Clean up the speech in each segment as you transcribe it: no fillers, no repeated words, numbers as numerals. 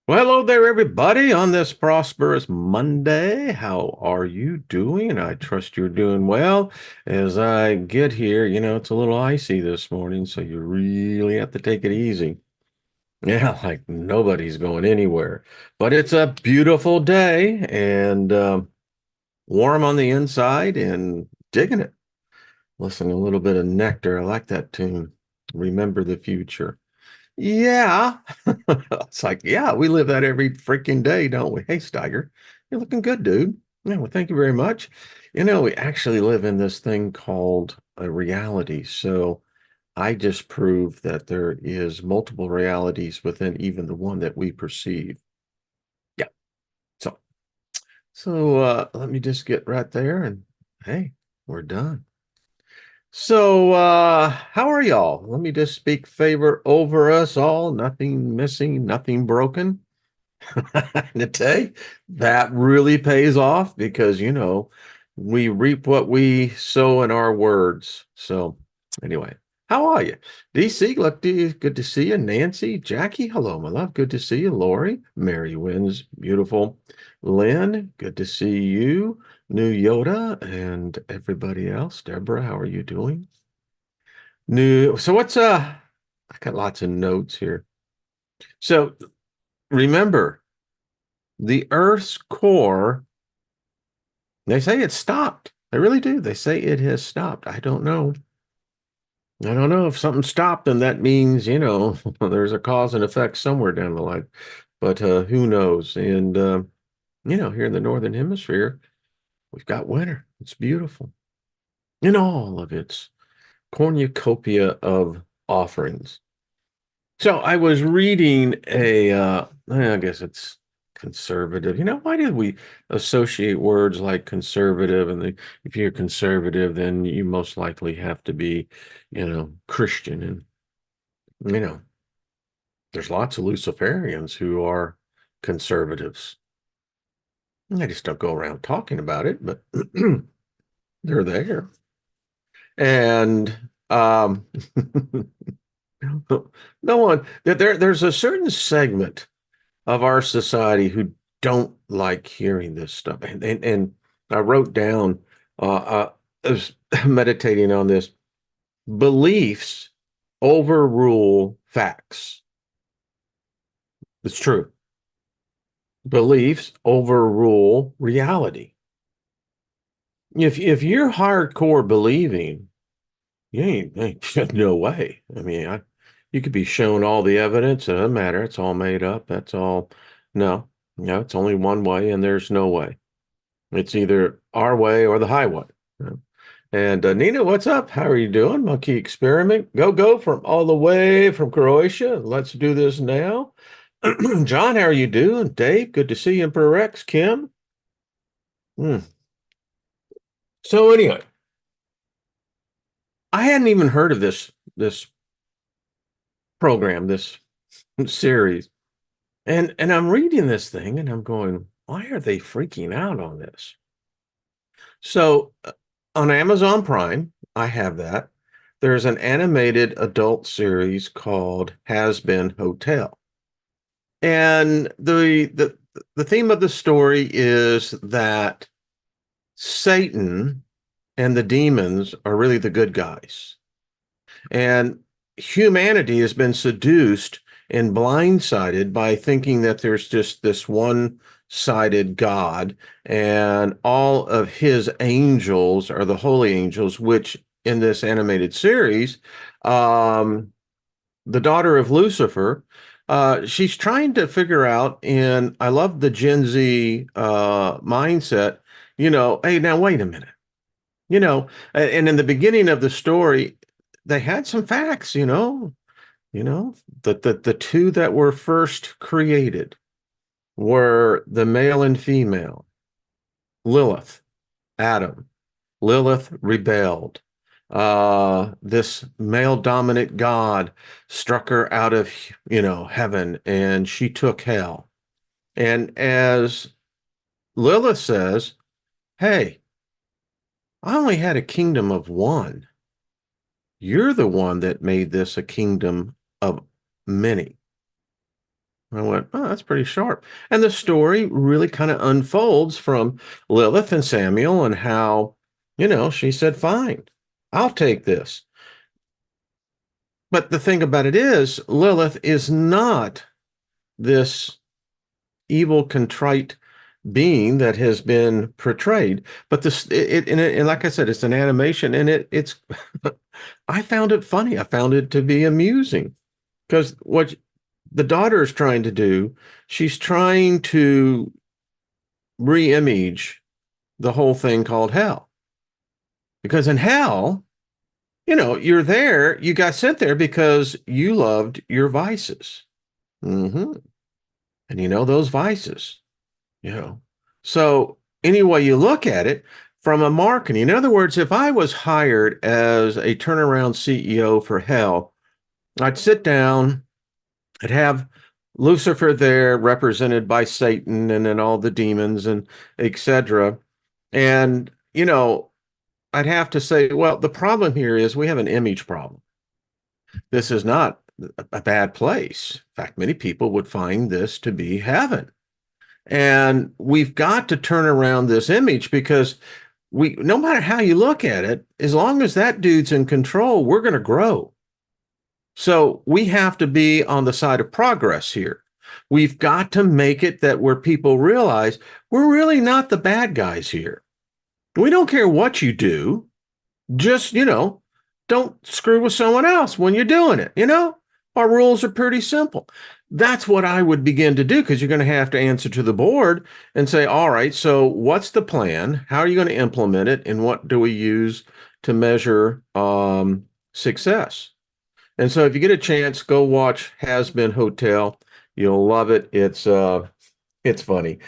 Well, hello there, everybody, on this prosperous Monday. How are you doing? I trust you're doing well. As I get here, it's a little icy this morning, so you really have to take it easy. Yeah, like nobody's going anywhere. But it's a beautiful day and warm on the inside and digging it. Listen, a little bit of nectar. I like that tune. Remember the future. Yeah. It's like, yeah, we live that every freaking day, don't we? Hey, Steiger, you're looking good, dude. Yeah, well, thank you very much. We actually live in this thing called a reality. So I just proved that there is multiple realities within even the one that we perceive. Yeah. So, so let me just get right there and hey, we're done. So, how are y'all? Let me just speak favor over us all. Nothing missing, nothing broken. Nate, that really pays off because, we reap what we sow in our words. So, anyway, how are you? DC, good to see you. Nancy, Jackie, hello, my love. Good to see you. Lori, Mary Wynn's beautiful. Lynn, good to see you. New Yoda and everybody else. Deborah, how are you doing? So I got lots of notes here. So, remember, the Earth's core, they say it stopped. They really do. They say it has stopped. I don't know. I don't know if something stopped, and that means, there's a cause and effect somewhere down the line. But who knows? And here in the Northern Hemisphere, we've got winter. It's beautiful in all of its cornucopia of offerings. So I was reading I guess it's conservative. Why did we associate words like conservative? If you're conservative, then you most likely have to be, Christian. And, you know, there's lots of Luciferians who are conservatives. I just don't go around talking about it, but they're there. And no one, there's a certain segment of our society who don't like hearing this stuff. And I wrote down, I was meditating on this. Beliefs overrule facts. It's true. Beliefs overrule reality. If you're hardcore believing, ain't no way. I mean, you could be shown all the evidence. It doesn't matter. It's all made up. That's all. No, it's only one way, and there's no way. It's either our way or the highway. And Nina, what's up? How are you doing? Monkey Experiment. Go from all the way from Croatia. Let's do this now. John, how are you doing? Dave, good to see you. Emperor Rex, Kim. Hmm. So anyway, I hadn't even heard of this program, this series. And I'm reading this thing and I'm going, why are they freaking out on this? So on Amazon Prime, I have that. There's an animated adult series called Hazbin Hotel. And the theme of the story is that Satan and the demons are really the good guys. And humanity has been seduced and blindsided by thinking that there's just this one-sided God and all of his angels are the holy angels, which in this animated series, the daughter of Lucifer, she's trying to figure out, and I love the Gen Z mindset, hey, now wait a minute. And in the beginning of the story, they had some facts, that the two that were first created were the male and female, Lilith, Adam. Lilith rebelled. This male dominant God struck her out of, heaven and she took hell. And as Lilith says, hey, I only had a kingdom of one. You're the one that made this a kingdom of many. I went, oh, that's pretty sharp. And the story really kind of unfolds from Lilith and Samuel and how, she said, fine, I'll take this. But the thing about it is, Lilith is not this evil, contrite being that has been portrayed. But and like I said, it's an animation, and it's. I found it funny. I found it to be amusing because what the daughter is trying to do, she's trying to re-image the whole thing called hell. Because in hell, you're there, you got sent there because you loved your vices. Hmm. And those vices, you know. So any way you look at it, from a marketing, in other words, if I was hired as a turnaround CEO for hell, I'd sit down, I'd have Lucifer there represented by Satan and then all the demons and etc. And, I'd have to say, well, the problem here is we have an image problem. This is not a bad place. In fact, many people would find this to be heaven. And we've got to turn around this image because no matter how you look at it, as long as that dude's in control, we're going to grow. So we have to be on the side of progress here. We've got to make it that where people realize we're really not the bad guys here. We don't care what you do. Just, don't screw with someone else when you're doing it. Our rules are pretty simple. That's what I would begin to do because you're going to have to answer to the board and say, all right, so what's the plan? How are you going to implement it? And what do we use to measure success? And so if you get a chance, go watch Hazbin Hotel. You'll love it. It's funny.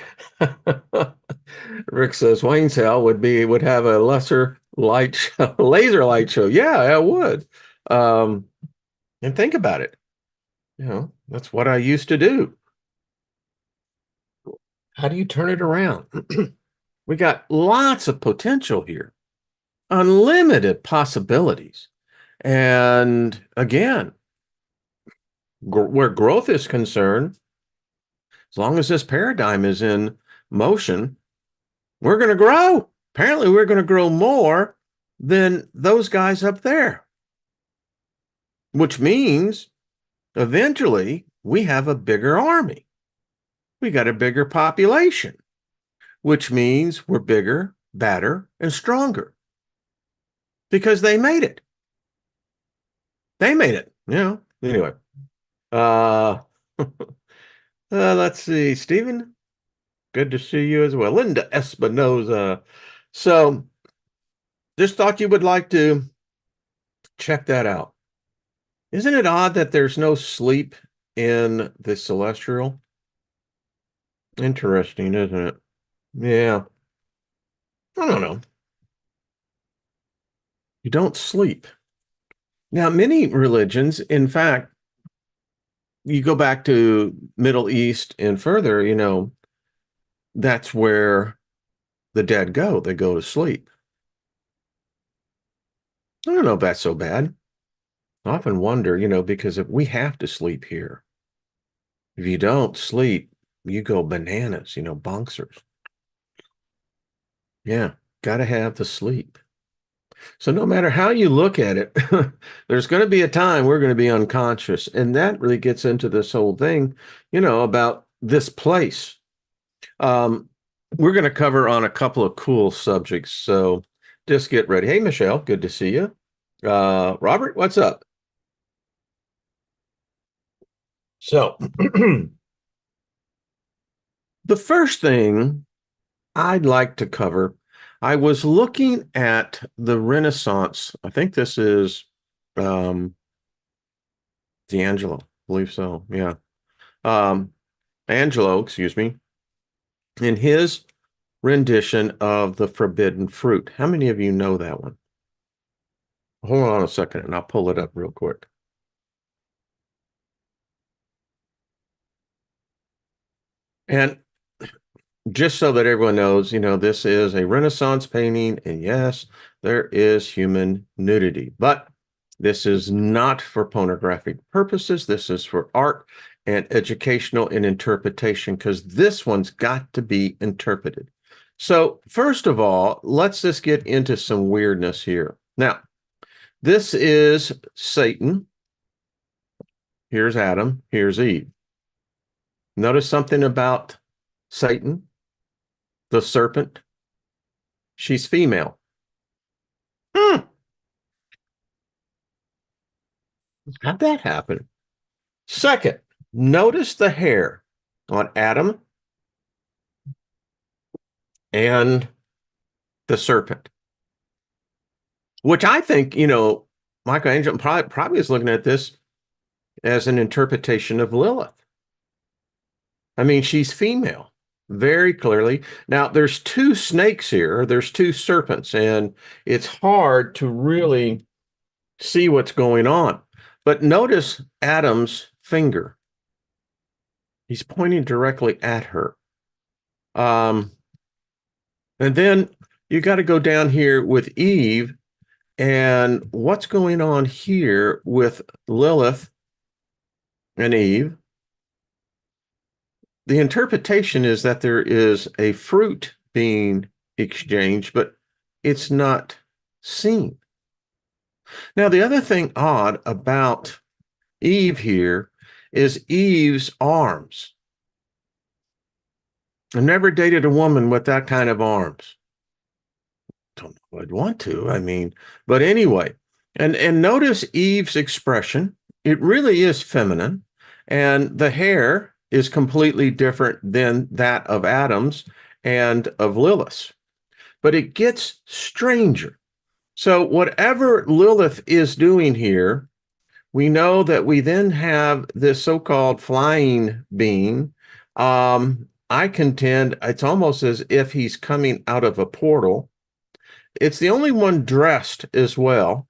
Rick says Wayne's Hell would have a lesser light show, laser light show. Yeah, it would. And think about it. That's what I used to do. How do you turn it around? We got lots of potential here, unlimited possibilities. And again, where growth is concerned, as long as this paradigm is in motion, we're going to grow. Apparently, we're going to grow more than those guys up there, which means eventually we have a bigger army. We got a bigger population, which means we're bigger, badder, and stronger because they made it. They made it. Anyway. Let's see. Stephen, good to see you as well. Linda Espinoza. So just thought you would like to check that out. Isn't it odd that there's no sleep in the celestial? Interesting, isn't it? Yeah. I don't know. You don't sleep. Now, many religions, in fact, you go back to Middle East and further, that's where the dead go. They go to sleep. I don't know if that's so bad. I often wonder, because if we have to sleep here, if you don't sleep, you go bananas, bonkers. Yeah, got to have the sleep. So no matter how you look at it, there's going to be a time we're going to be unconscious. And that really gets into this whole thing, about this place. We're going to cover on a couple of cool subjects. So just get ready. Hey, Michelle, good to see you. Robert, what's up? So the first thing I'd like to cover, I was looking at the Renaissance. I think this is D'Angelo, I believe so. Yeah. Angelo, excuse me, in his rendition of the Forbidden Fruit. How many of you know that one? Hold on a second and I'll pull it up real quick. And just so that everyone knows, this is a Renaissance painting, and yes, there is human nudity, but this is not for pornographic purposes. This is for art, and educational in interpretation, because this one's got to be interpreted. So, first of all, let's just get into some weirdness here. Now, this is Satan. Here's Adam. Here's Eve. Notice something about Satan, the serpent. She's female. Hmm, how'd that happen? Second, notice the hair on Adam and the serpent, which I think, Michelangelo probably is looking at this as an interpretation of Lilith. I mean, she's female very clearly. Now, there's two snakes here, there's two serpents, and it's hard to really see what's going on. But notice Adam's finger. He's pointing directly at her. And then you got to go down here with Eve, and what's going on here with Lilith and Eve? The interpretation is that there is a fruit being exchanged, but it's not seen. Now, the other thing odd about Eve here is Eve's arms. I've never dated a woman with that kind of arms. Don't know if I'd want to. I mean, but anyway, and notice Eve's expression. It really is feminine, and the hair is completely different than that of Adam's and of Lilith's. But it gets stranger. So whatever Lilith is doing here, we know that we then have this so-called flying being. I contend it's almost as if he's coming out of a portal. It's the only one dressed as well,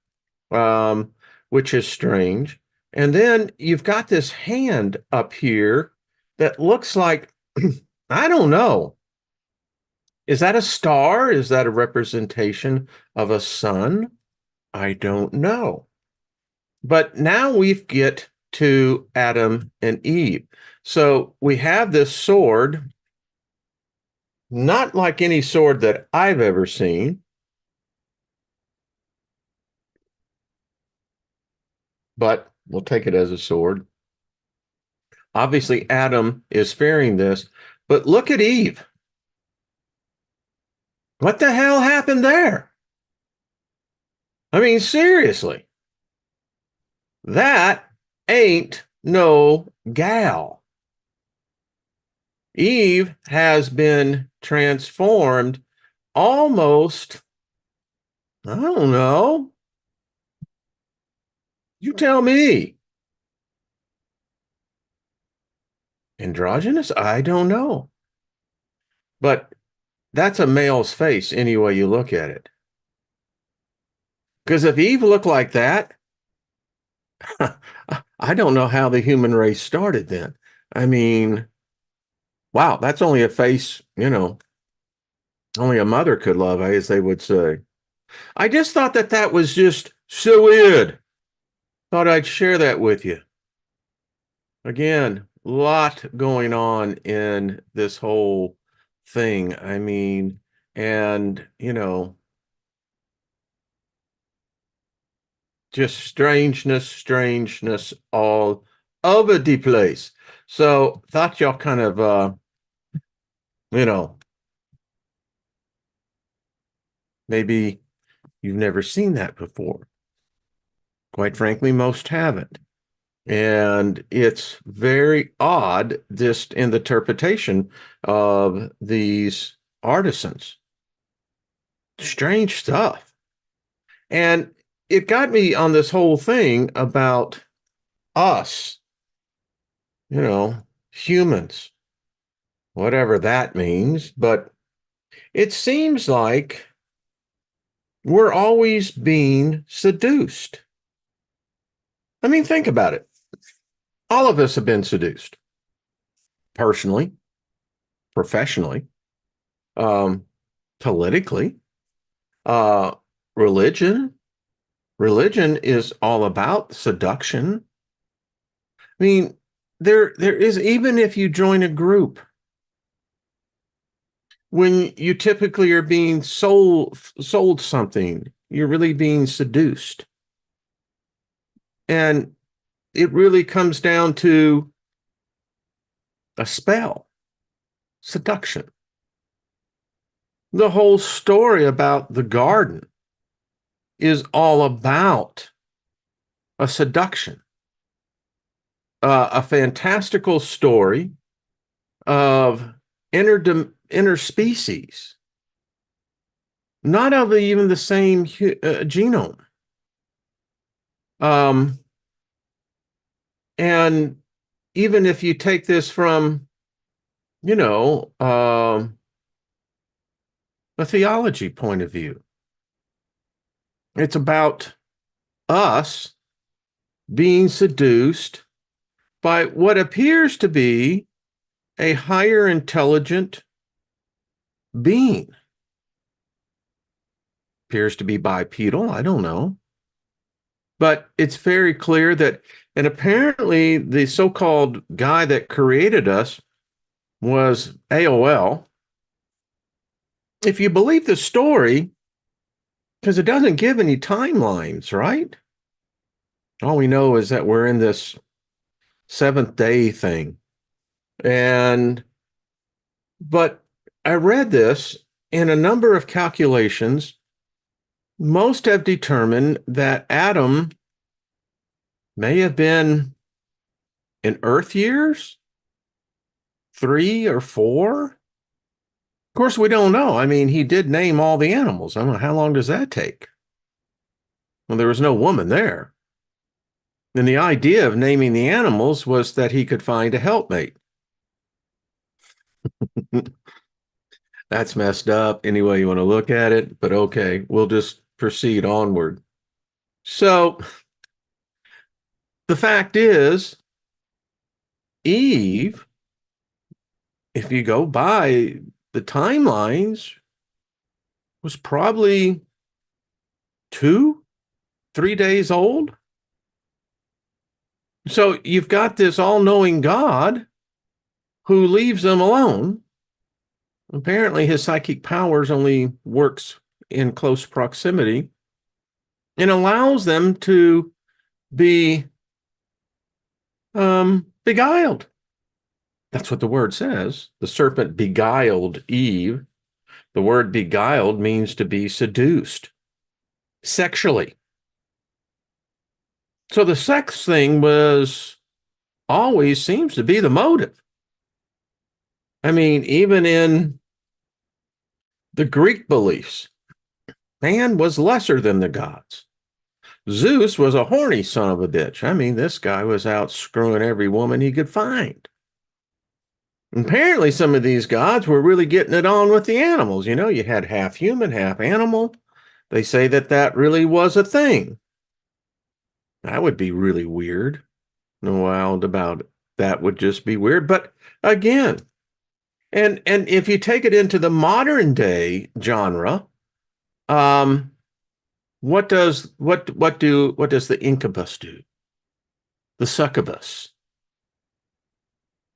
which is strange. And then you've got this hand up here that looks like, I don't know. Is that a star? Is that a representation of a sun? I don't know. But now we get to Adam and Eve. So we have this sword, not like any sword that I've ever seen, but we'll take it as a sword. Obviously, Adam is fearing this, but look at Eve. What the hell happened there? I mean, seriously, that ain't no gal. Eve has been transformed almost, I don't know. You tell me. Androgynous? I don't know. But that's a male's face any way you look at it. Because if Eve looked like that, I don't know how the human race started then. I mean, wow, that's only a face, only a mother could love, as they would say. I just thought that that was just so weird. Thought I'd share that with you. Again, a lot going on in this whole thing. I mean, and, just strangeness all over the place. So thought y'all kind of, you know, maybe you've never seen that before. Quite frankly, most haven't. And it's very odd, just in the interpretation of these artisans. Strange stuff. And it got me on this whole thing about us, humans, whatever that means. But it seems like we're always being seduced. I mean, think about it. All of us have been seduced, personally, professionally, um, politically, uh, religion. Religion is all about seduction. I mean, there is, even if you join a group, when you typically are being sold something, you're really being seduced. And it really comes down to a spell, seduction. The whole story about the garden is all about a seduction, a fantastical story of interspecies, not of even the same genome. Um, and even if you take this from, you know, a theology point of view, it's about us being seduced by what appears to be a higher intelligent being. Appears to be bipedal, I don't know. But it's very clear that, and apparently the so-called guy that created us was AOL. If you believe the story, because it doesn't give any timelines, right? All we know is that we're in this seventh day thing. But I read this in a number of calculations. Most have determined that Adam may have been in Earth years, 3 or 4. Of course, we don't know. I mean, he did name all the animals. I don't know, how long does that take? Well, there was no woman there. And the idea of naming the animals was that he could find a helpmate. That's messed up any way you want to look at it, but okay, we'll just proceed onward. So the fact is, Eve, if you go by the timelines, was probably 2, 3 days old. So you've got this all-knowing God who leaves them alone. Apparently his psychic powers only works in close proximity and allows them to be beguiled. That's what the word says. The serpent beguiled Eve. The word beguiled means to be seduced sexually. So the sex thing was always seems to be the motive. I mean, even in the Greek beliefs, man was lesser than the gods. Zeus was a horny son of a bitch. I mean, this guy was out screwing every woman he could find. Apparently, some of these gods were really getting it on with the animals. You know, you had half human, half animal. They say that that really was a thing. That would be really weird. No wild about it. That would just be weird. But again, and if you take it into the modern day genre, um, what does the incubus do? The succubus.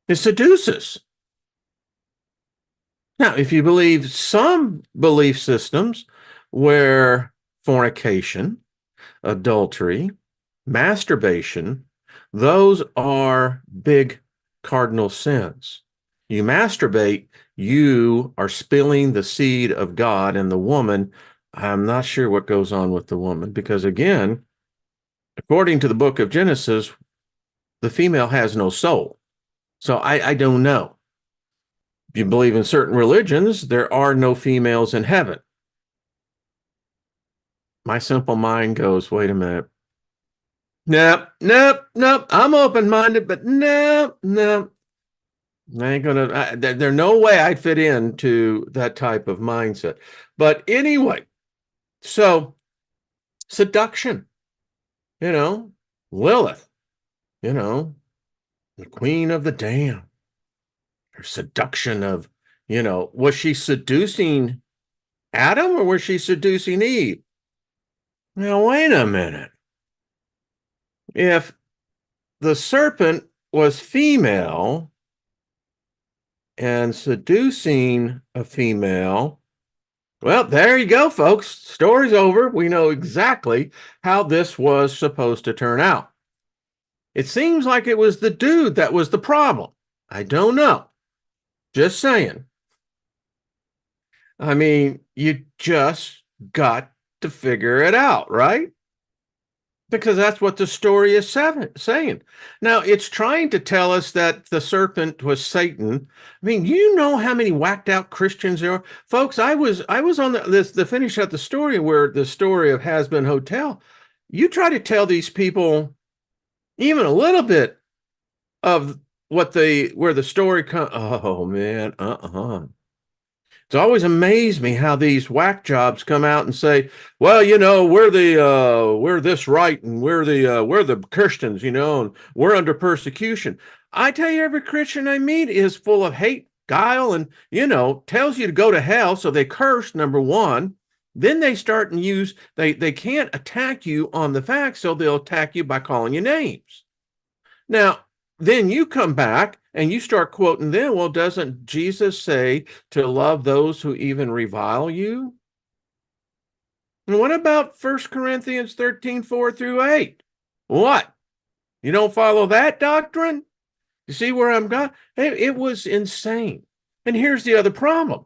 It seduces. Now, if you believe some belief systems where fornication, adultery, masturbation, those are big cardinal sins. You masturbate, you are spilling the seed of God, and the woman, I'm not sure what goes on with the woman, because again, according to the book of Genesis, the female has no soul. So I don't know. If you believe in certain religions, there are no females in heaven. My simple mind goes, wait a minute. Nope, nope, nope. I'm open-minded, but nope, nope. I ain't gonna, there's no way I'd fit into that type of mindset. But anyway, so seduction, you know, Lilith, you know, the queen of the damned. Her seduction of, was she seducing Adam or was she seducing Eve? Now, wait a minute. If the serpent was female and seducing a female. Well, there you go, folks. Story's over. We know exactly how this was supposed to turn out. It seems like it was the dude that was the problem. I don't know. Just saying. I mean, you just got to figure it out, right? Because that's what the story is saying. Now, it's trying to tell us that the serpent was Satan. I mean, you know how many whacked out Christians there are, folks. I was on the finish of the story where the story of Hazbin Hotel. You try to tell these people even a little bit of where the story comes. Oh man, It's always amazed me how these whack jobs come out and say, "Well, we're this right, and we're the Christians, and we're under persecution." I tell you, every Christian I meet is full of hate, guile, and tells you to go to hell. So they curse, number one. Then they start and use they can't attack you on the facts, so they'll attack you by calling you names. Now, then you come back and you start quoting them. Well, doesn't Jesus say to love those who even revile you? And what about 1 Corinthians 13, 4 through 8? What? You don't follow that doctrine? You see where I'm going? It was insane. And here's the other problem.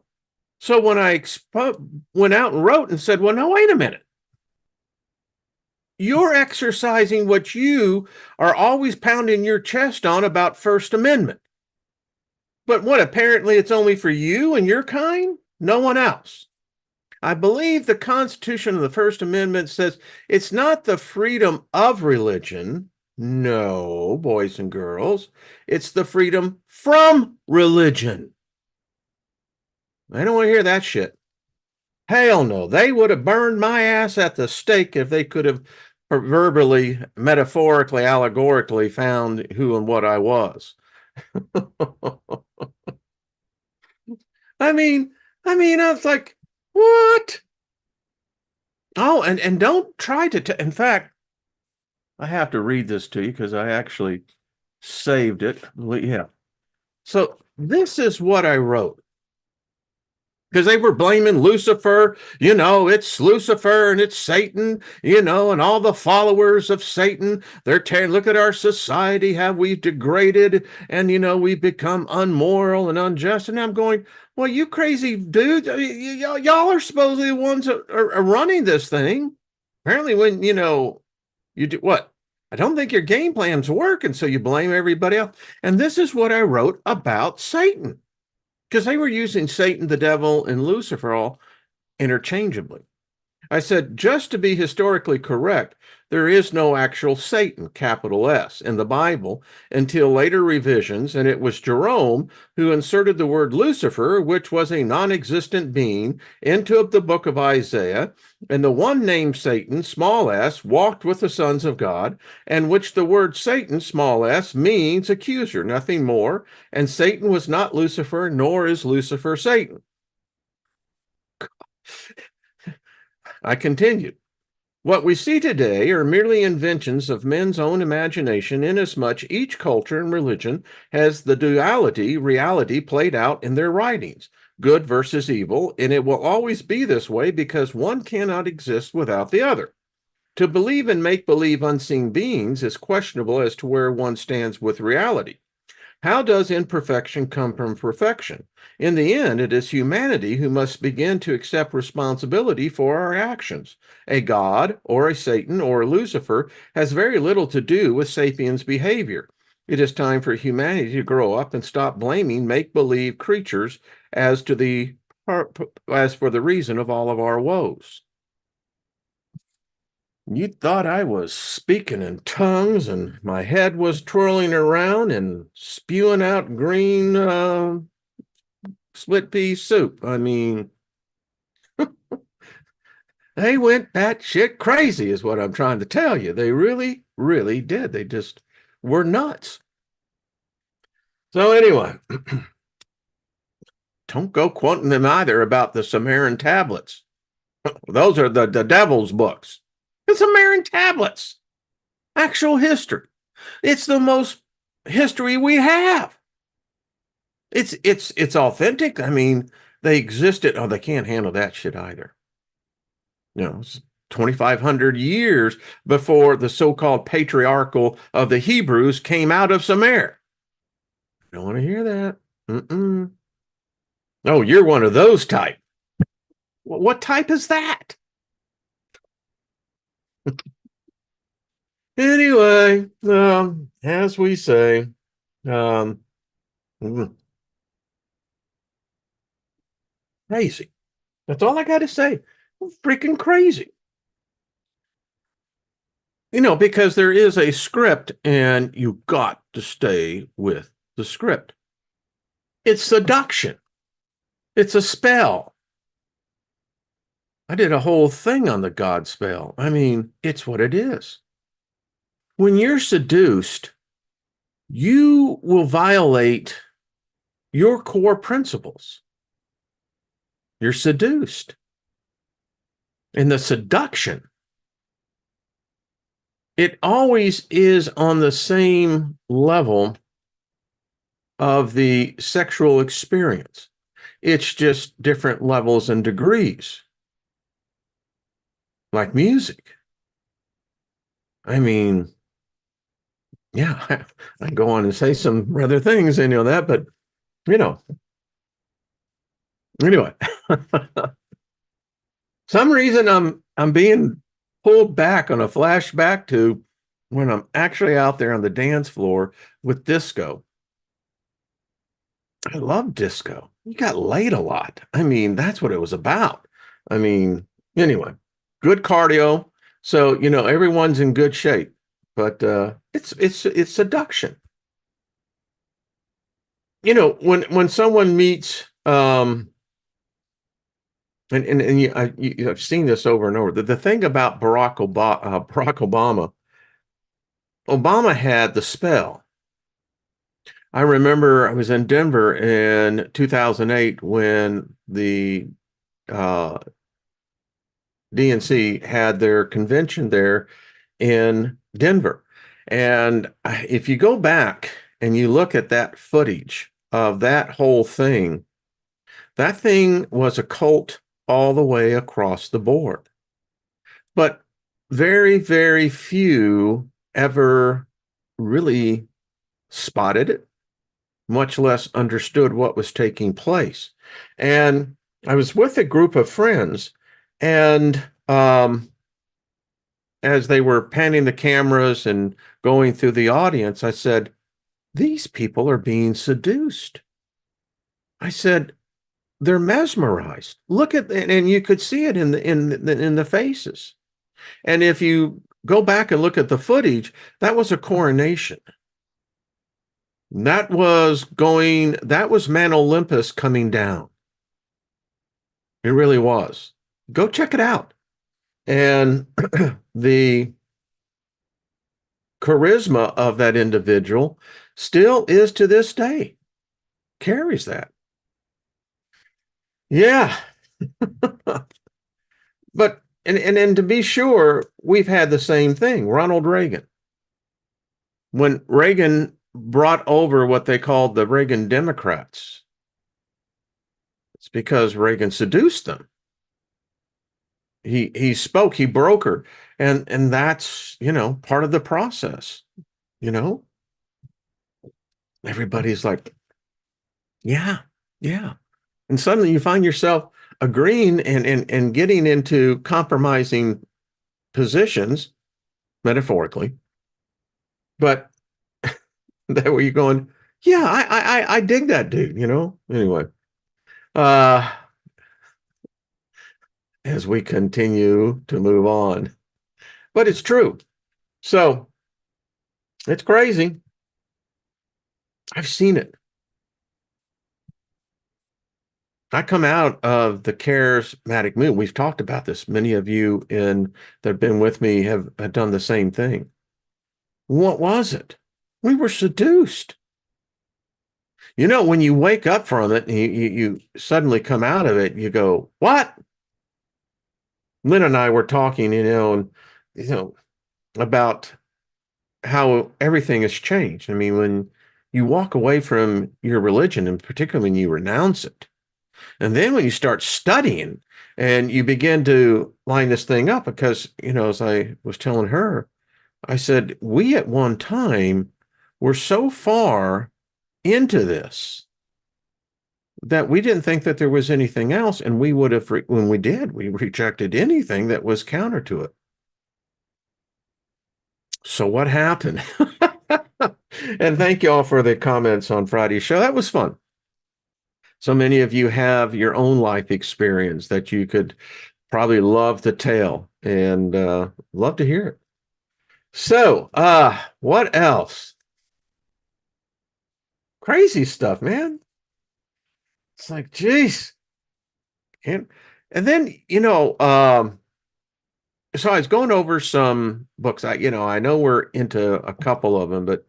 So when I went out and wrote and said, well, no, wait a minute. You're exercising what you are always pounding your chest on about First Amendment. But what, apparently it's only for you and your kind? No one else. I believe the Constitution of the First Amendment says it's not the freedom of religion. No, boys and girls. It's the freedom from religion. I don't want to hear that shit. Hell no. They would have burned my ass at the stake if they could have verbally, metaphorically, allegorically found who and what I was. I mean, I was like, what? Oh, and don't try to, in fact, I have to read this to you because I actually saved it. Yeah. So this is what I wrote. Because they were blaming Lucifer, it's Lucifer and it's Satan, and all the followers of Satan. They're tearing, look at our society, how we've degraded and, we've become unmoral and unjust. And I'm going, well, you crazy dudes, y'all are supposedly the ones that are running this thing. Apparently when, you do what? I don't think your game plan's working, so you blame everybody else. And this is what I wrote about Satan. Because they were using Satan, the devil, and Lucifer all interchangeably. I said, just to be historically correct, there is no actual Satan, capital S, in the Bible until later revisions, and it was Jerome who inserted the word Lucifer, which was a non-existent being, into the book of Isaiah, and the one named Satan, small s, walked with the sons of God, and which the word Satan, small s, means accuser, nothing more, and Satan was not Lucifer, nor is Lucifer Satan. I continued. What we see today are merely inventions of men's own imagination, inasmuch each culture and religion has the duality, reality played out in their writings, good versus evil, and it will always be this way because one cannot exist without the other. To believe in make-believe unseen beings is questionable as to where one stands with reality. How does imperfection come from perfection? In the end, it is humanity who must begin to accept responsibility for our actions. A God or a Satan or a Lucifer has very little to do with sapiens' behavior. It is time for humanity to grow up and stop blaming make-believe creatures as for the reason of all of our woes. You thought I was speaking in tongues and my head was twirling around and spewing out green split pea soup. I mean, they went batshit crazy is what I'm trying to tell you. They really, really did. They just were nuts. So anyway, don't go quoting them either about the Sumerian tablets. Those are the devil's books. The Sumerian tablets. Actual history. It's the most history we have. It's authentic. I mean, they existed. Oh, they can't handle that shit either. It's 2,500 years before the so-called patriarchal of the Hebrews came out of Sumer. Don't want to hear that. Mm-mm. Oh, you're one of those type. What type is that? Anyway, as we say, um, crazy. That's all I got to say. Freaking crazy. Because there is a script and you got to stay with the script. It's seduction. It's a spell. I did a whole thing on the God spell. I mean, it's what it is. When you're seduced, you will violate your core principles. You're seduced. And the seduction, it always is on the same level of the sexual experience. It's just different levels and degrees, like music. I mean, yeah, I go on and say some other things, that, but you know, anyway, some reason I'm being pulled back on a flashback to when I'm actually out there on the dance floor with disco. I love disco. You got laid a lot. I mean, that's what it was about. I mean, anyway, good cardio. So, everyone's in good shape. But it's seduction. When someone meets and I've seen this over and over. The thing about Obama had the spell. I remember I was in Denver in 2008 when the uh, DNC had their convention there in Denver. And if you go back and you look at that footage of that whole thing, that thing was a cult all the way across the board. But very, very few ever really spotted it, much less understood what was taking place. And I was with a group of friends, and as they were panning the cameras and going through the audience, I said, "These people are being seduced." I said, "They're mesmerized. Look at," and you could see it in the faces. And if you go back and look at the footage, that was a coronation. That was Man Olympus coming down. It really was. Go check it out. And the charisma of that individual still is to this day, carries that. Yeah. But, and to be sure, we've had the same thing. Ronald Reagan. When Reagan brought over what they called the Reagan Democrats, it's because Reagan seduced them. He spoke, he brokered, and that's part of the process. You know, everybody's like, yeah, yeah, and suddenly you find yourself agreeing and getting into compromising positions, metaphorically, but that where you're going, yeah, I dig that dude. Anyway, uh, as we continue to move on, but it's true. So it's crazy. I've seen it. I come out of the charismatic mood. We've talked about this. Many of you that have been with me have done the same thing. What was it? We were seduced. When you wake up from it and you suddenly come out of it, you go, what? Lynn and I were talking, and about how everything has changed. I mean, when you walk away from your religion, and particularly when you renounce it. And then when you start studying and you begin to line this thing up, because, as I was telling her, I said, we at one time were so far into this that we didn't think that there was anything else. And we would have, when we did, we rejected anything that was counter to it. So what happened? And thank you all for the comments on Friday's show. That was fun. So many of you have your own life experience that you could probably love to tell, and love to hear it. So, what else? Crazy stuff, man. It's like, geez. And then, so I was going over some books. I know we're into a couple of them, but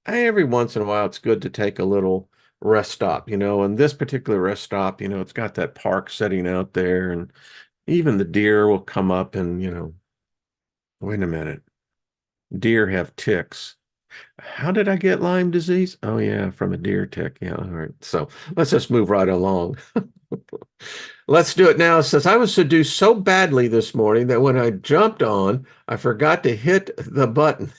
every once in a while it's good to take a little rest stop, and this particular rest stop, it's got that park setting out there, and even the deer will come up and, wait a minute, deer have ticks. How did I get Lyme disease? Oh yeah, from a deer tick. Yeah, all right. So let's just move right along. Let's do it now. It says, I was seduced so badly this morning that when I jumped on, I forgot to hit the button.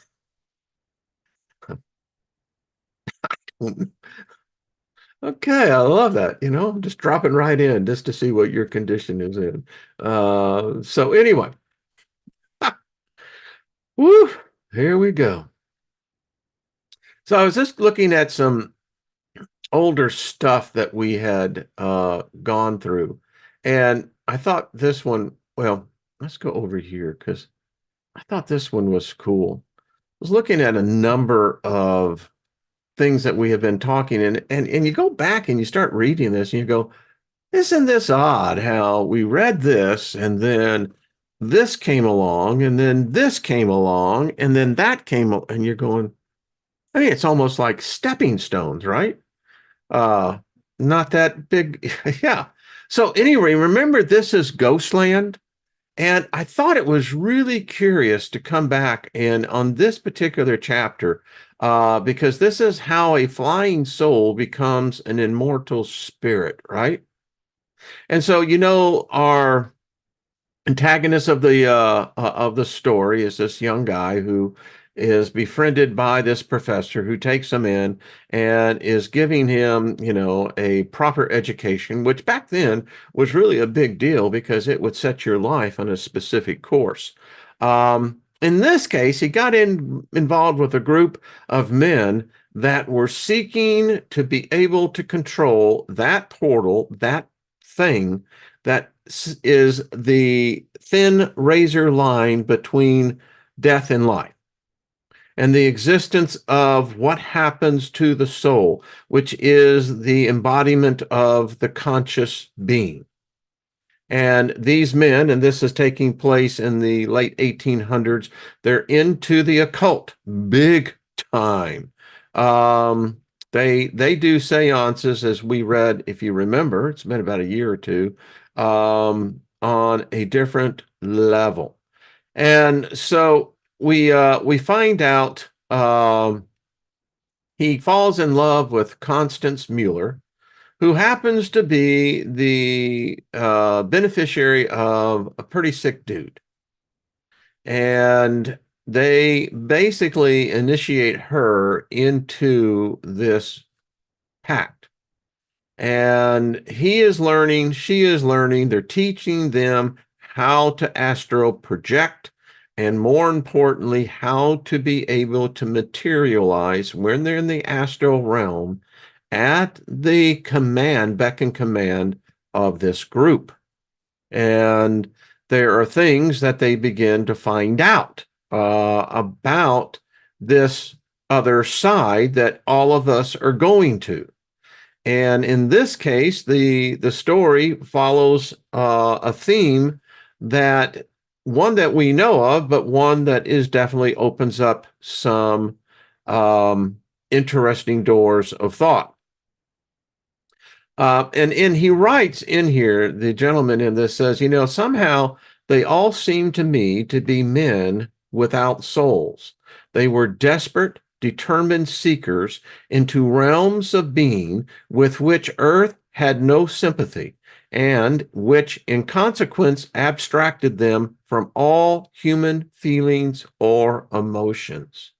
Okay, I love that. Just dropping right in just to see what your condition is in. So anyway, woo, here we go. So I was just looking at some older stuff that we had gone through, and I thought this one, well, let's go over here because I thought this one was cool. I was looking at a number of things that we have been talking, and you go back and you start reading this and you go, isn't this odd how we read this and then this came along and then this came along and then that came, and you're going, I mean, it's almost like stepping stones, right? Uh, Not that big. Yeah. So anyway, remember, this is Ghostland. And I thought it was really curious to come back and on this particular chapter, because this is how a flying soul becomes an immortal spirit, right? And so, our antagonist of the story is this young guy who is befriended by this professor who takes him in and is giving him, a proper education, which back then was really a big deal because it would set your life on a specific course. In this case, he got involved with a group of men that were seeking to be able to control that portal, that thing that is the thin razor line between death and life, and the existence of what happens to the soul, which is the embodiment of the conscious being. And these men, and this is taking place in the late 1800s, they're into the occult big time. Um, they do seances, as we read, if you remember, it's been about a year or two, on a different level. And so we find out he falls in love with Constance Mueller, who happens to be the beneficiary of a pretty sick dude. And they basically initiate her into this pact. And he is learning, she is learning, they're teaching them how to astral project, and more importantly, how to be able to materialize when they're in the astral realm at the beck and command of this group. And there are things that they begin to find out about this other side that all of us are going to. And in this case, the story follows a theme that one that we know of, but one that is definitely opens up some interesting doors of thought. And he writes in here, the gentleman in this says, somehow they all seem to me to be men without souls. They were desperate determined seekers into realms of being with which Earth had no sympathy, and which in consequence abstracted them from all human feelings or emotions.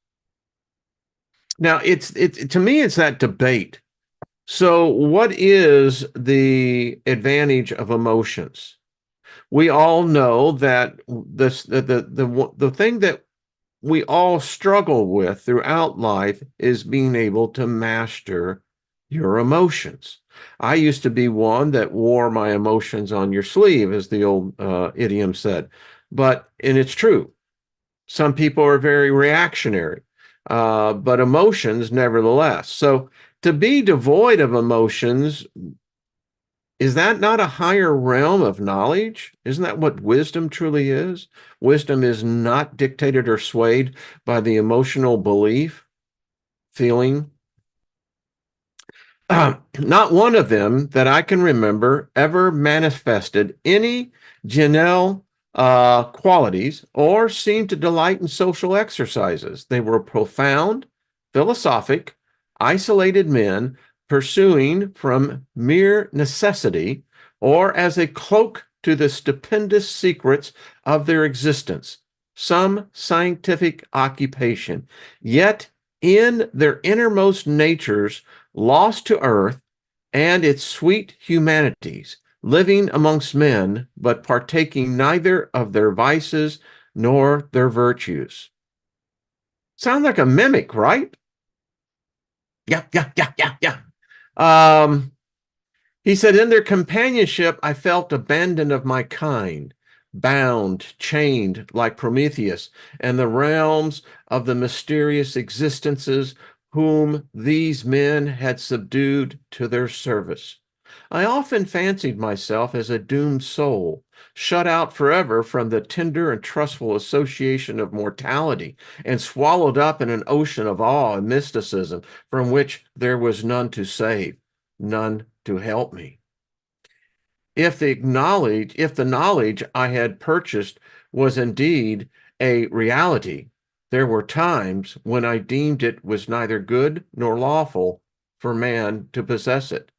Now, it's to me, it's that debate. So, what is the advantage of emotions? We all know that the thing that we all struggle with throughout life is being able to master your emotions. I used to be one that wore my emotions on your sleeve, as the old idiom said. And it's true. Some people are very reactionary, but emotions nevertheless. So to be devoid of emotions, is that not a higher realm of knowledge? Isn't that what wisdom truly is? Wisdom is not dictated or swayed by the emotional belief, feeling. Not one of them that I can remember ever manifested any Janelle qualities or seemed to delight in social exercises. They were profound, philosophic, isolated men pursuing from mere necessity or as a cloak to the stupendous secrets of their existence, some scientific occupation. Yet in their innermost natures, lost to earth and its sweet humanities, living amongst men, but partaking neither of their vices nor their virtues. Sounds like a mimic, right? Yeah, yeah, yeah, yeah, yeah. Um, He said, in their companionship, I felt abandoned of my kind, bound, chained like Prometheus, and the realms of the mysterious existences whom these men had subdued to their service. I often fancied myself as a doomed soul, shut out forever from the tender and trustful association of mortality, and swallowed up in an ocean of awe and mysticism from which there was none to save, none to help me. If the knowledge I had purchased was indeed a reality, there were times when I deemed it was neither good nor lawful for man to possess it.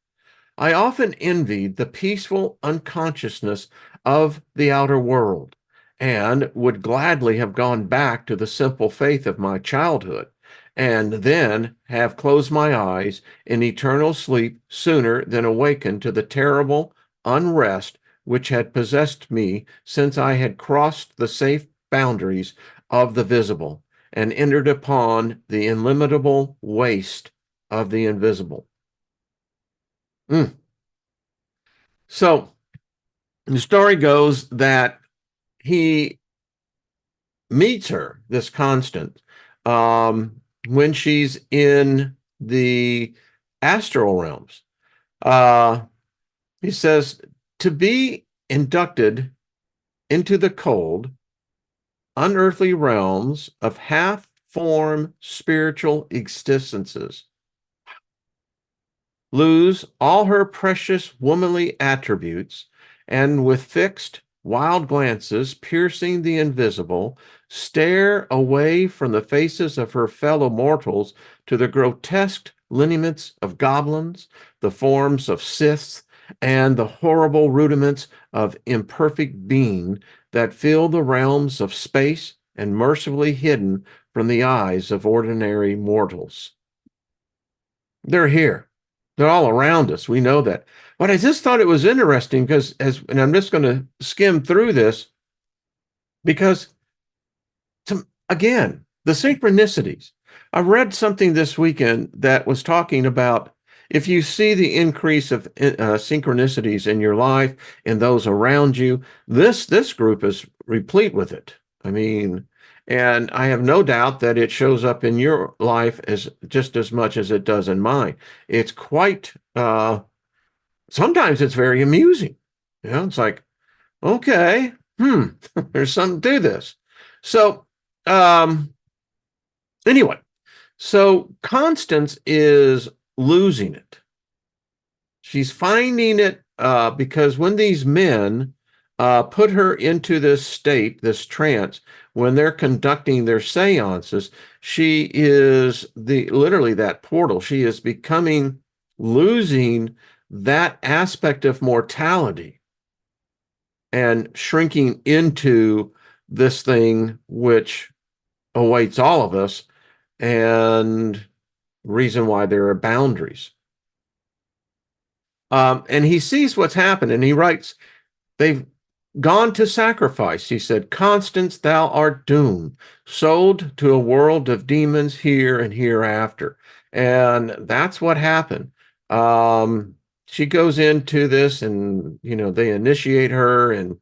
I often envied the peaceful unconsciousness of the outer world, and would gladly have gone back to the simple faith of my childhood, and then have closed my eyes in eternal sleep sooner than awaken to the terrible unrest which had possessed me since I had crossed the safe boundaries of the visible and entered upon the illimitable waste of the invisible. Mm. So the story goes that he meets her, this Constant, when she's in the astral realms. Uh, he says, to be inducted into the cold, unearthly realms of half form spiritual existences, lose all her precious womanly attributes, and with fixed, wild glances piercing the invisible, stare away from the faces of her fellow mortals to the grotesque lineaments of goblins, the forms of Siths, and the horrible rudiments of imperfect being that fill the realms of space and mercifully hidden from the eyes of ordinary mortals. They're here. They're all around us. We know that. But I just thought it was interesting because and I'm just going to skim through this because again, the synchronicities. I read something this weekend that was talking about if you see the increase of synchronicities in your life and those around you, this group is replete with it. I mean, and I have no doubt that it shows up in your life as just as much as it does in mine. It's quite sometimes it's very amusing. You know, it's like, okay, there's something to this. So um anyway, so Constance is losing it. She's finding it because when these men put her into this state, this trance, when they're conducting their seances. She is literally that portal. She is losing that aspect of mortality and shrinking into this thing which awaits all of us, and reason why there are boundaries. And he sees what's happened, and he writes, they've gone to sacrifice. He said, Constance, thou art doomed, sold to a world of demons here and hereafter. And that's what happened. She goes into this, and, they initiate her, and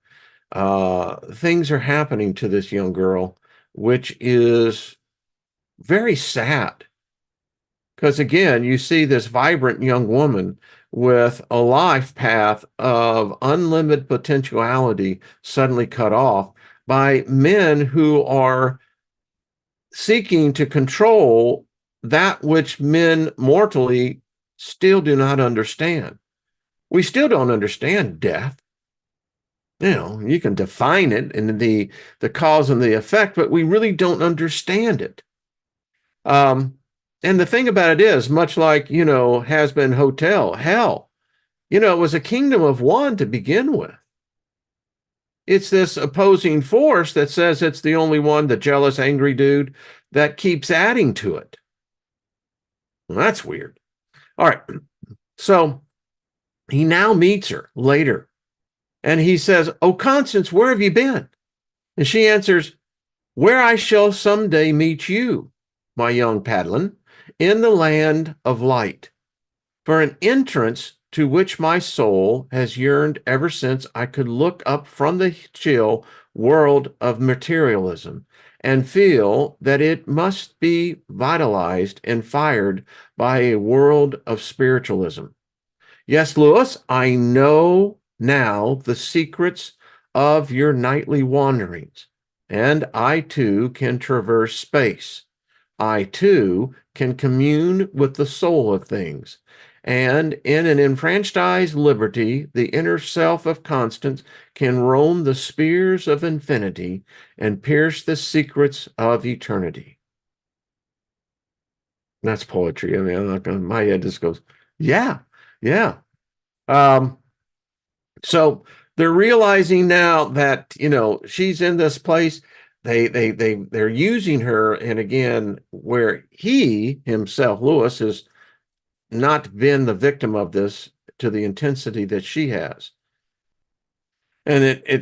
things are happening to this young girl, which is very sad. Because again, you see this vibrant young woman with a life path of unlimited potentiality suddenly cut off by men who are seeking to control that which men mortally still do not understand. We still don't understand death. You can define it and the cause and the effect, but we really don't understand it. And the thing about it is, much like, Hazbin Hotel, hell, it was a kingdom of one to begin with. It's this opposing force that says it's the only one, the jealous, angry dude, that keeps adding to it. Well, that's weird. All right. So he now meets her later, and he says, Oh, Constance, where have you been? And she answers, Where I shall someday meet you, my young Padlin, in the land of light, for an entrance to which my soul has yearned ever since I could look up from the chill world of materialism and feel that it must be vitalized and fired by a world of spiritualism. Yes, Lewis, I know now the secrets of your nightly wanderings, and I too can traverse space. I too can commune with the soul of things. And in an enfranchised liberty, the inner self of Constance can roam the spheres of infinity and pierce the secrets of eternity. That's poetry. I mean, I'm not gonna, my head just goes, yeah, yeah. So they're realizing now that, she's in this place. They're using her, and again, where he himself, Lewis, has not been the victim of this to the intensity that she has. And it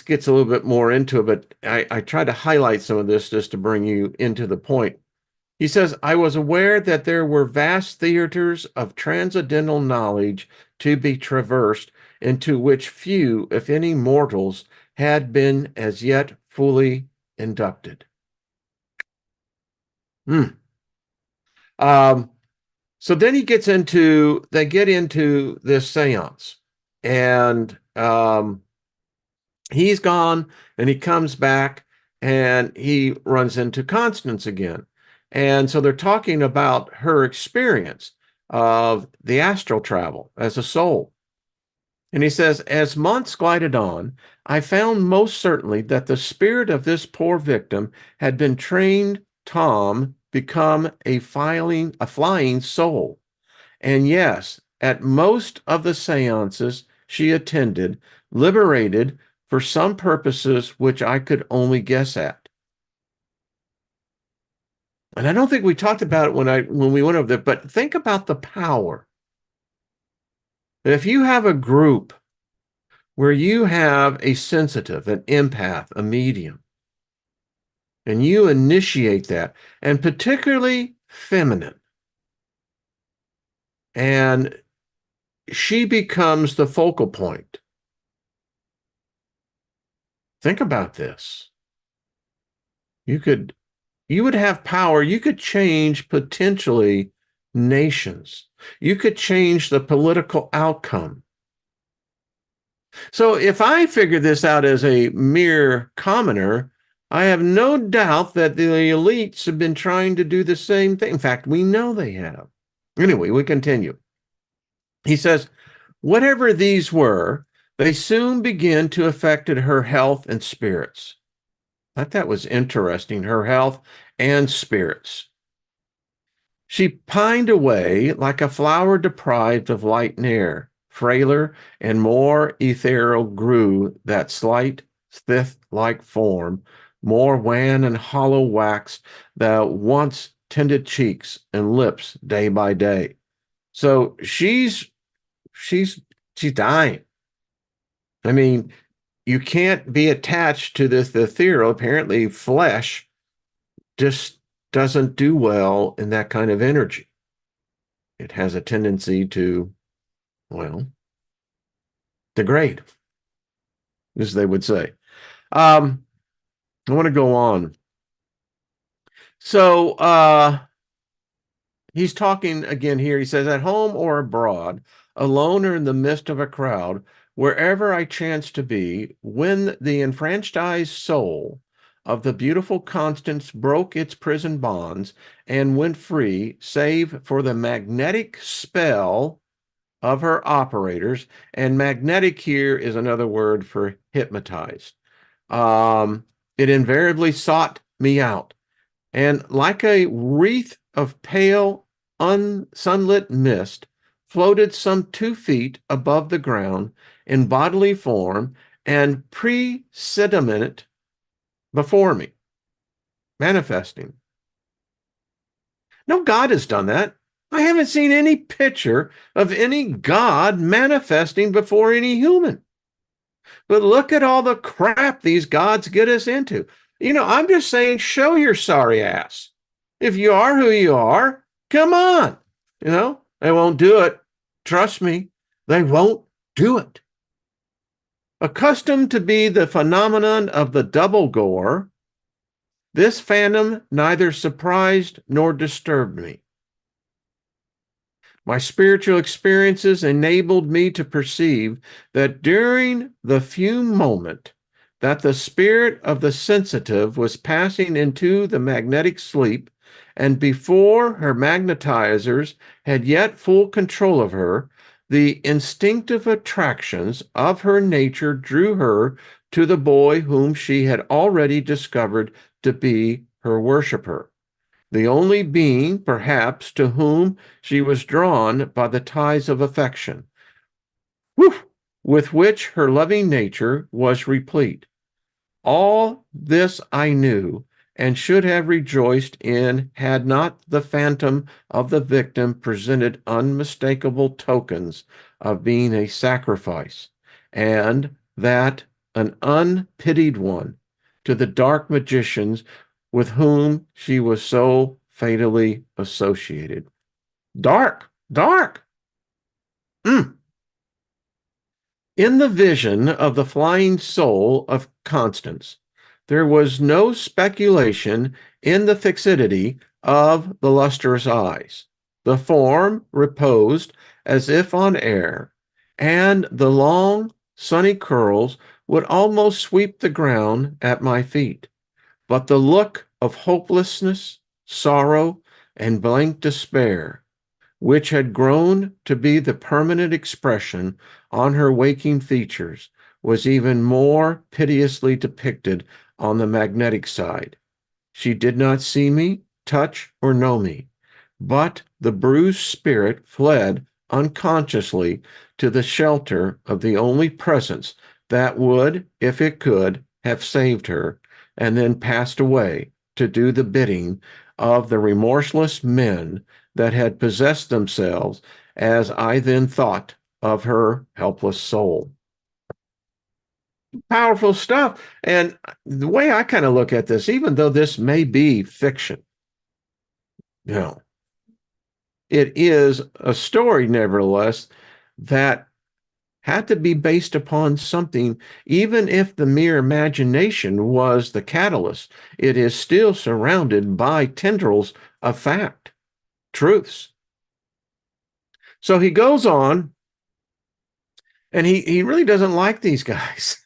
gets a little bit more into it, but I try to highlight some of this just to bring you into the point. He says, I was aware that there were vast theaters of transcendental knowledge to be traversed, into which few, if any, mortals had been as yet fully inducted. So then they get into this seance, and he's gone, and he comes back, and he runs into Constance again. And so they're talking about her experience of the astral travel as a soul. And he says, as months glided on, I found most certainly that the spirit of this poor victim had been trained Tom become a flying soul. And yes, at most of the seances she attended, liberated for some purposes which I could only guess at. And I don't think we talked about it when we went over there, but think about the power. If you have a group where you have a sensitive, an empath, a medium, and you initiate that, and particularly feminine, and she becomes the focal point. Think about this. You would have power. You could change potentially nations. You could change the political outcome. So if I figure this out as a mere commoner, I have no doubt that the elites have been trying to do the same thing. In fact, we know they have. Anyway, we continue. He says, whatever these were, They soon begin to affect her health and spirits. I thought that was interesting, her health and spirits. She pined away like a flower deprived of light and air. Frailer and more ethereal grew that slight, Sith-like form, more wan and hollow waxed the once tended cheeks and lips day by day. So she's she's dying. I mean, you can't be attached to this ethereal. Apparently, flesh just doesn't do well in that kind of energy. It has a tendency to, well, degrade, as they would say. I want to go on. So he's talking again here. He says, at home or abroad, alone or in the midst of a crowd, wherever I chance to be, when the enfranchised soul of the beautiful Constance broke its prison bonds and went free, save for the magnetic spell of her operators. And magnetic here is another word for hypnotized. It invariably sought me out. And like a wreath of pale, sunlit mist, floated some 2 feet above the ground in bodily form and pre-sediment before me, manifesting. No God has done that. I haven't seen any picture of any God manifesting before any human. But look at all the crap these gods get us into. I'm just saying, show your sorry ass. If you are who you are, come on. They won't do it. Trust me, they won't do it. Accustomed to be the phenomenon of the double gore, this phantom neither surprised nor disturbed me. My spiritual experiences enabled me to perceive that during the few moment that the spirit of the sensitive was passing into the magnetic sleep, and before her magnetizers had yet full control of her, the instinctive attractions of her nature drew her to the boy whom she had already discovered to be her worshiper, the only being, perhaps, to whom she was drawn by the ties of affection, with which her loving nature was replete. All this I knew, and should have rejoiced in had not the phantom of the victim presented unmistakable tokens of being a sacrifice, and that an unpitied one, to the dark magicians with whom she was so fatally associated. Dark, dark. Mm. In the vision of the flying soul of Constance, there was no speculation in the fixity of the lustrous eyes. The form reposed as if on air, and the long, sunny curls would almost sweep the ground at my feet. But the look of hopelessness, sorrow, and blank despair, which had grown to be the permanent expression on her waking features, was even more piteously depicted on the magnetic side. She did not see me, touch, or know me, but the bruised spirit fled unconsciously to the shelter of the only presence that would, if it could, have saved her, and then passed away to do the bidding of the remorseless men that had possessed themselves, as I then thought of her helpless soul. Powerful stuff. And the way I kind of look at this, even though this may be fiction, you know, it is a story, nevertheless, that had to be based upon something. Even if the mere imagination was the catalyst, it is still surrounded by tendrils of fact, truths. So he goes on, and he really doesn't like these guys.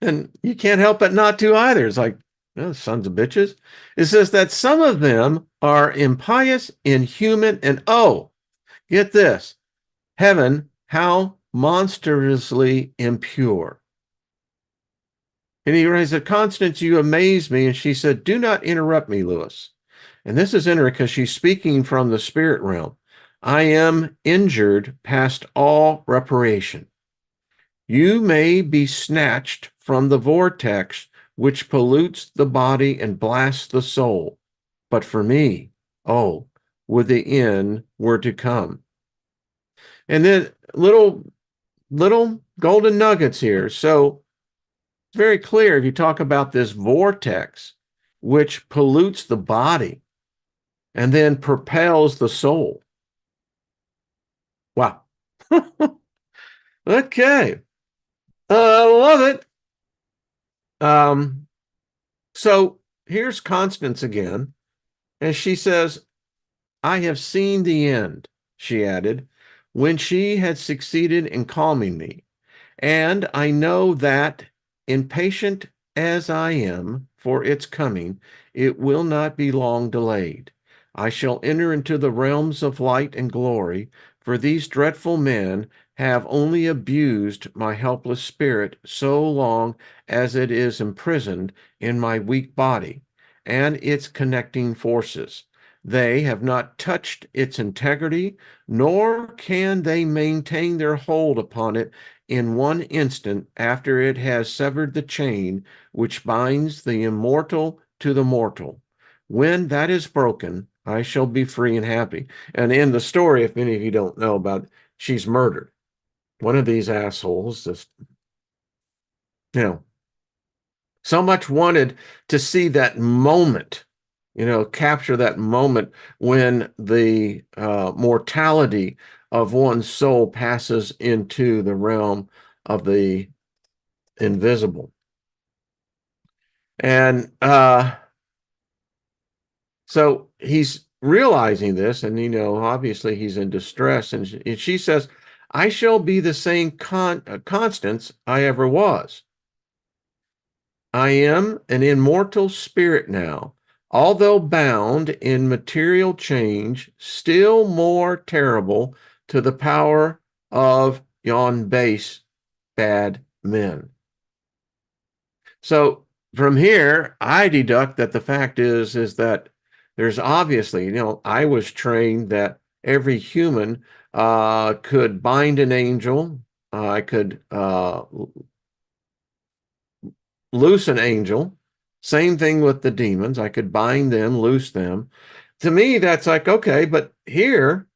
And you can't help but not to either. It's like, oh, sons of bitches. It says that some of them are impious, inhuman, and oh, get this, heaven, how monstrously impure. And he said, Constance, you amaze me. And she said, do not interrupt me, Lewis. And this is interesting because she's speaking from the spirit realm. I am injured past all reparation. You may be snatched from the vortex which pollutes the body and blasts the soul. But for me, oh, would the end were to come. And then little golden nuggets here. So it's very clear if you talk about this vortex, which pollutes the body and then propels the soul. Wow. Okay. I love it. Um, so here's Constance again. And she says, I have seen the end, she added, when she had succeeded in calming me. And I know that, impatient as I am for its coming, it will not be long delayed. I shall enter into the realms of light and glory, for these dreadful men have only abused my helpless spirit so long as it is imprisoned in my weak body and its connecting forces. They have not touched its integrity, nor can they maintain their hold upon it in one instant after it has severed the chain which binds the immortal to the mortal. When that is broken, I shall be free and happy. And in the story, if any of you don't know about it, she's murdered. One of these assholes just, you know, so much wanted to see that moment, capture that moment when the mortality of one's soul passes into the realm of the invisible. And so he's realizing this, and obviously he's in distress. And she says, I shall be the same Constance I ever was. I am an immortal spirit now, although bound in material change, still more terrible to the power of yon base bad men. So from here, I deduct that the fact is that there's obviously, I was trained that every human could bind an angel. I could loose an angel. Same thing with the demons. I could bind them, loose them. To me, that's like, okay, but here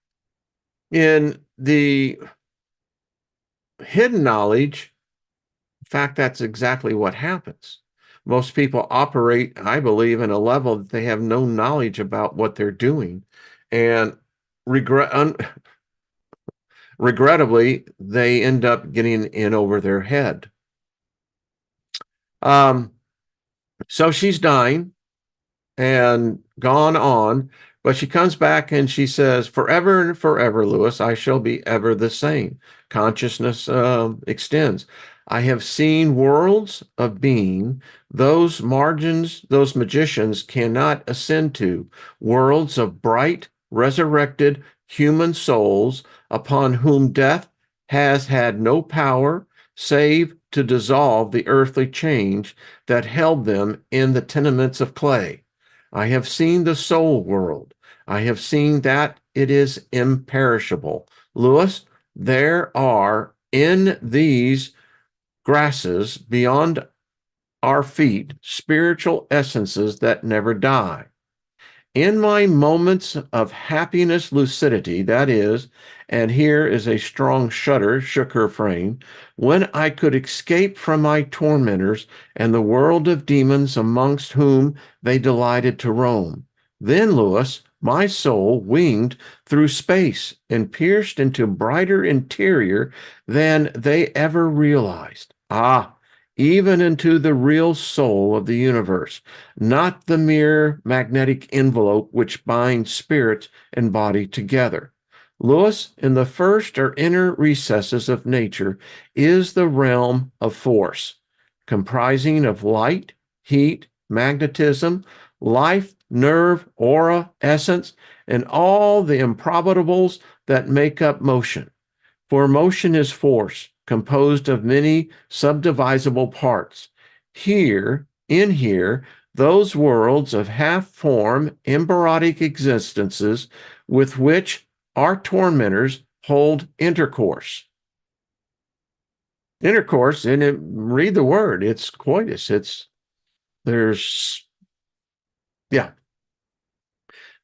in the hidden knowledge, in fact, that's exactly what happens. Most people operate, I believe, in a level that they have no knowledge about what they're doing. And regrettably, they end up getting in over their head. So she's dying and gone on, but she comes back and she says, forever and forever, Lewis, I shall be ever the same. Consciousness extends. I have seen worlds of being, those margins, those magicians cannot ascend to, worlds of bright, resurrected human souls upon whom death has had no power save to dissolve the earthly change that held them in the tenements of clay. I have seen the soul world. I have seen that it is imperishable. Lewis, there are in these grasses beyond our feet spiritual essences that never die. In my moments of happiness, lucidity, that is, and here is a strong shudder shook her frame, when I could escape from my tormentors and the world of demons amongst whom they delighted to roam. Then, Lewis, my soul winged through space and pierced into brighter interior than they ever realized. Ah, even into the real soul of the universe, not the mere magnetic envelope which binds spirit and body together. Lewis, in the first or inner recesses of nature, is the realm of force, comprising of light, heat, magnetism, life, nerve, aura, essence, and all the improbables that make up motion. For motion is force, composed of many subdivisible parts. Here, those worlds of half-form embryonic existences with which our tormentors hold intercourse. Intercourse, and read the word, it's coitus. Yeah.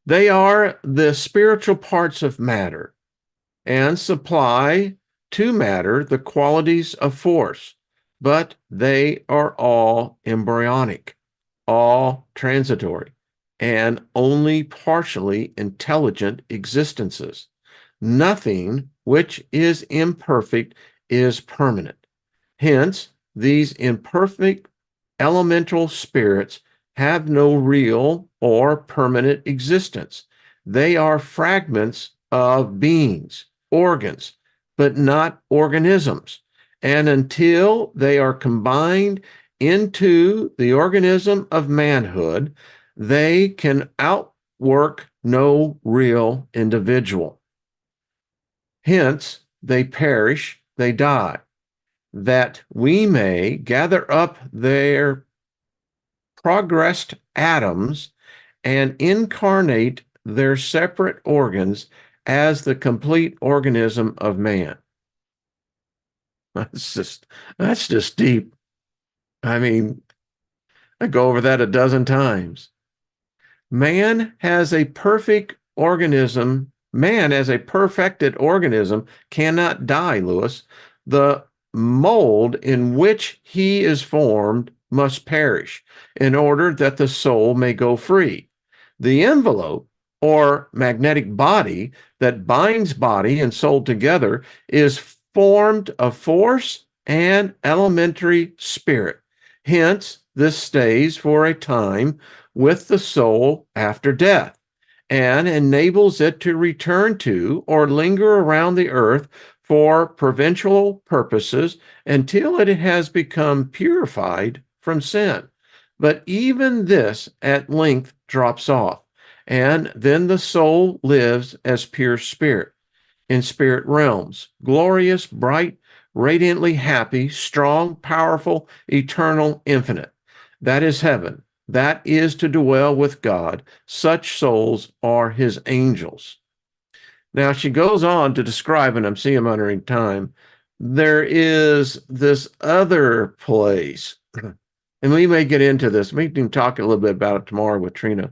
They are the spiritual parts of matter and supply to matter the qualities of force, but they are all embryonic, all transitory, and only partially intelligent existences. Nothing which is imperfect is permanent. Hence, these imperfect elemental spirits have no real or permanent existence. They are fragments of beings, organs, but not organisms. And until they are combined into the organism of manhood, they can outwork no real individual. Hence, they perish, they die, that we may gather up their progressed atoms and incarnate their separate organs as the complete organism of man. That's just deep. I mean, I go over that a dozen times. Man has a perfect organism. Man, as a perfected organism, cannot die, Lewis. The mold in which he is formed must perish in order that the soul may go free. The envelope or magnetic body that binds body and soul together is formed of force and elementary spirit. Hence, this stays for a time with the soul after death and enables it to return to or linger around the earth for provincial purposes until it has become purified from sin. But even this at length drops off, and then the soul lives as pure spirit in spirit realms, glorious, bright, radiantly happy, strong, powerful, eternal, infinite. That is heaven. That is to dwell with God. Such souls are his angels. Now she goes on to describe, and I'm seeing I'm honoring time, there is this other place, and we may get into this. We can talk a little bit about it tomorrow with Trina.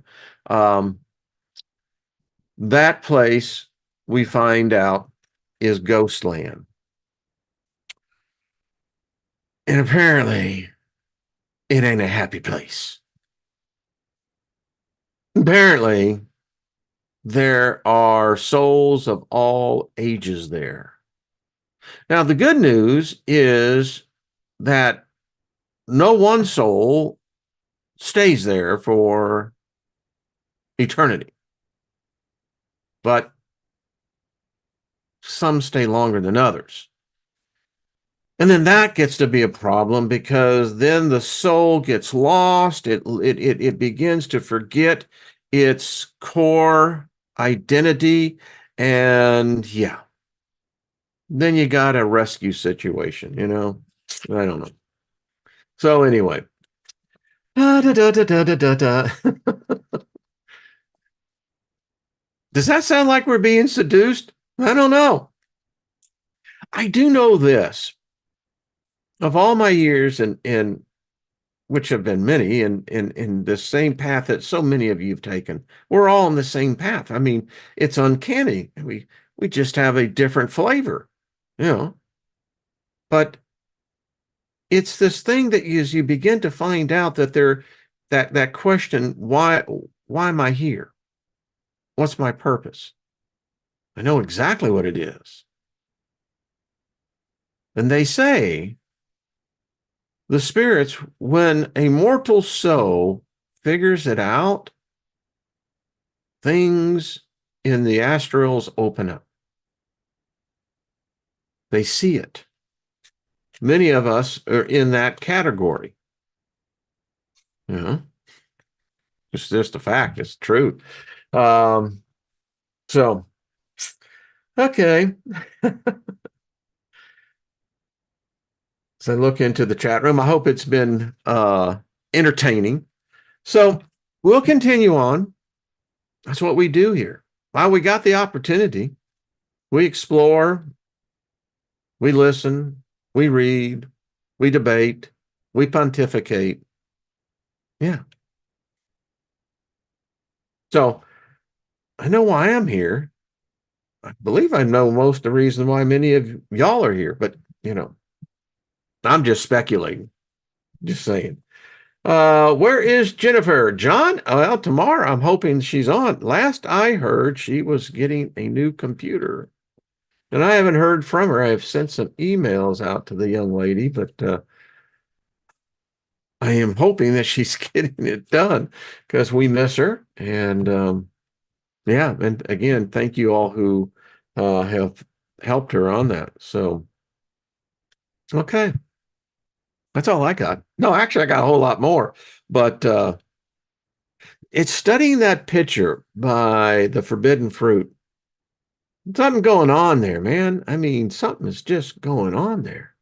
Um, that place we find out is Ghostland. And apparently, it ain't a happy place. Apparently, there are souls of all ages there. Now, the good news is that no one soul stays there for eternity, but some stay longer than others. And then that gets to be a problem because then the soul gets lost. It begins to forget its core identity. And yeah, then you got a rescue situation, you know? I don't know. So anyway. Da, da, da, da, da, da, da. Does that sound like we're being seduced? I don't know. I do know this. Of all my years in which have been many in the same path that so many of you have taken, we're all on the same path. I mean, it's uncanny. We just have a different flavor, you know. But it's this thing that as you begin to find out that that question, why am I here? What's my purpose? I know exactly what it is. And they say the spirits, when a mortal soul figures it out, things in the astrals open up. They see it. Many of us are in that category. You know, it's just a fact. It's true. Um, so, okay. as I look into the chat room. I hope it's been entertaining. So we'll continue on. That's what we do here. While we got the opportunity, we explore, we listen, we read, we debate, we pontificate. Yeah. So I know why I'm here. I believe I know most of the reason why many of y'all are here, but I'm just speculating, just saying. Where is Jennifer? John? Well, tomorrow I'm hoping she's on. Last I heard, she was getting a new computer. And I haven't heard from her. I have sent some emails out to the young lady, but I am hoping that she's getting it done because we miss her. And yeah, and again, thank you all who have helped her on that. So, okay, that's all I got. No, actually, I got a whole lot more, but it's studying that picture by the forbidden fruit. Something going on there, man. I mean, something is just going on there.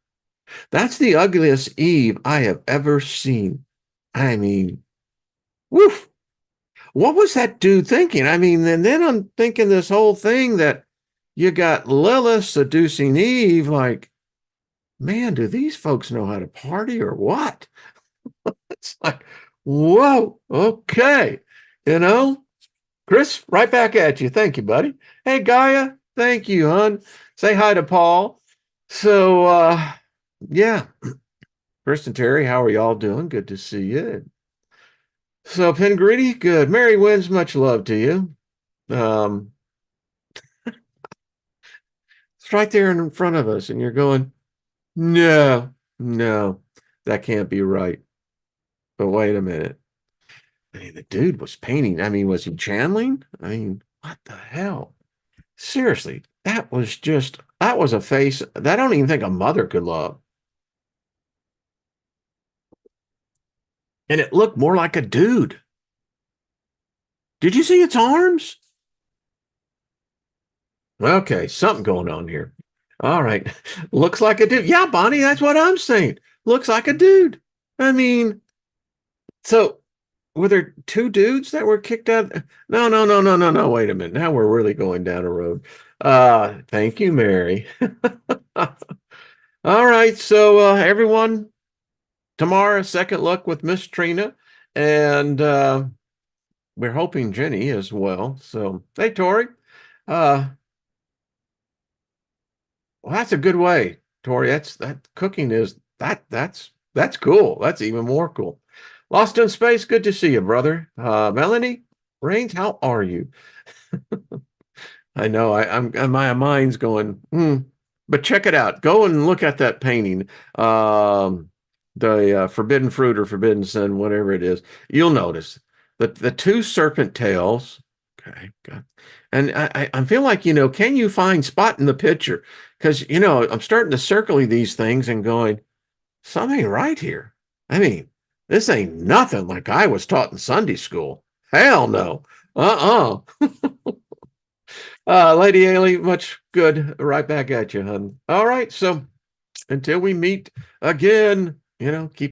That's the ugliest Eve I have ever seen. I mean, woof. What was that dude thinking? I mean, and then I'm thinking this whole thing that you got Lilith seducing Eve. Like, man, do these folks know how to party or what? It's like, whoa, okay. You know, Chris, right back at you. Thank you, buddy. Hey, Gaia, thank you, hon. Say hi to Paul. So, yeah, Chris and Terry, how are y'all doing? Good to see you. So, Pengritty, good. Mary Wins, much love to you. Um, it's right there in front of us, and you're going, no, no, that can't be right. But wait a minute. I mean, the dude was painting. I mean, was he channeling? I mean, what the hell? Seriously, that was a face that I don't even think a mother could love. And it looked more like a dude. Did you see its arms? Okay, something going on here. All right. Looks like a dude. Yeah, Bonnie, that's what I'm saying. Looks like a dude. I mean, so were there two dudes that were kicked out? No, no, no, no, no, no. Wait a minute. Now we're really going down a road. Thank you, Mary. All right. So everyone, tomorrow, second look with Miss Trina. And we're hoping Jenny as well. So hey, Tori. Uh Well, that's a good way, Tori. That cooking is that's cool. That's even more cool. Lost in Space, good to see you, brother. Melanie Rains, how are you? I know I'm my mind's going, but check it out. Go and look at that painting. The Forbidden Fruit or Forbidden Sin, whatever it is. You'll notice the two serpent tails. Okay, God. And I feel like, can you find spot in the picture? Because, I'm starting to circle these things and going, something right here. I mean, this ain't nothing like I was taught in Sunday school. Hell no. Uh-uh. Lady Ailey, much good. Right back at you, hun. All right. So until we meet again, keep